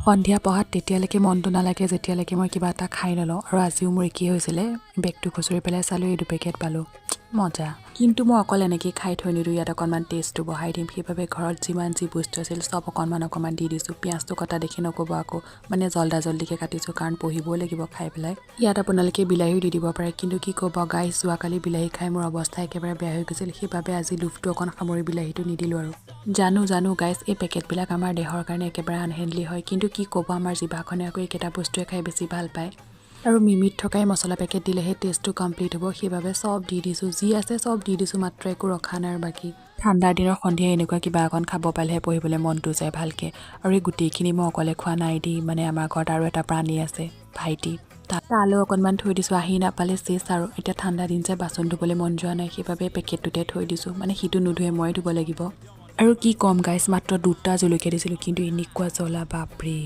সন্ধিয়া পঢ়াত তেতিয়ালৈকে মনটো নালাগে যেতিয়ালৈকে মই কিবা এটা খাই নলওঁ আৰু আজিও মোৰ কি হৈছিলে বেগটো খুচুৰি পেলাই চালোঁ এই 2 পেকেট পালোঁ মজা কিন্তু মই অকল এনেকৈ খাই থৈ নিদিওঁ ইয়াত অকণমান টেষ্টটো বঢ়াই দিম সেইবাবে ঘৰত যিমান যি বস্তু আছিল চব অকণমান দি দিছোঁ পিঁয়াজটো কটা দেখি নক'ব আকৌ মানে জল্দিকৈ কাটিছোঁ কাৰণ পঢ়িবও লাগিব খাই পেলাই ইয়াত আপোনালোকে বিলাহীও দি দিব পাৰে কিন্তু কি ক'ব গাইছ যোৱাকালি বিলাহী খাই মোৰ অৱস্থা একেবাৰে বেয়া হৈ গৈছিল সেইবাবে আজি লোভটো অকণ সামৰি বিলাহীটো নিদিলোঁ আৰু জানো গাইছ এই পেকেটবিলাক আমাৰ দেহৰ কাৰণে একেবাৰে আনহেল্ডি হয় কিন্তু কি ক'ব আমাৰ জিভাখনে আকৌ এইকেইটা বস্তুৱে খাই বেছি ভাল পায় আৰু মিমিত থকাই মছলা পেকেট দিলেহে টেষ্টটো কমপ্লিট হ'ব সেইবাবে চব দি দিছোঁ যি আছে চব দি দিছোঁ মাত্ৰ একো ৰখা নাই আৰু বাকী ঠাণ্ডাৰ দিনৰ সন্ধিয়া এনেকুৱা কিবা অকণ খাব পালেহে পঢ়িবলৈ মনটো যায় ভালকৈ আৰু এই গোটেইখিনি মই অকলে খোৱা নাই দি মানে আমাৰ ঘৰত আৰু এটা প্ৰাণী আছে ভাইটি তালৈ অকণমান থৈ দিছোঁ আহি নাপালে চেচ আৰু এতিয়া ঠাণ্ডা দিন যে বাচন ধুবলৈ মন যোৱা নাই সেইবাবে পেকেটটোতে থৈ দিছোঁ মানে সিটো নুধুৱে মই ধুব লাগিব আৰু কি ক'ম গাইছ মাত্ৰ 2টা জলকীয়া দিছিলোঁ কিন্তু এনেকুৱা জ্বলা বাপৰে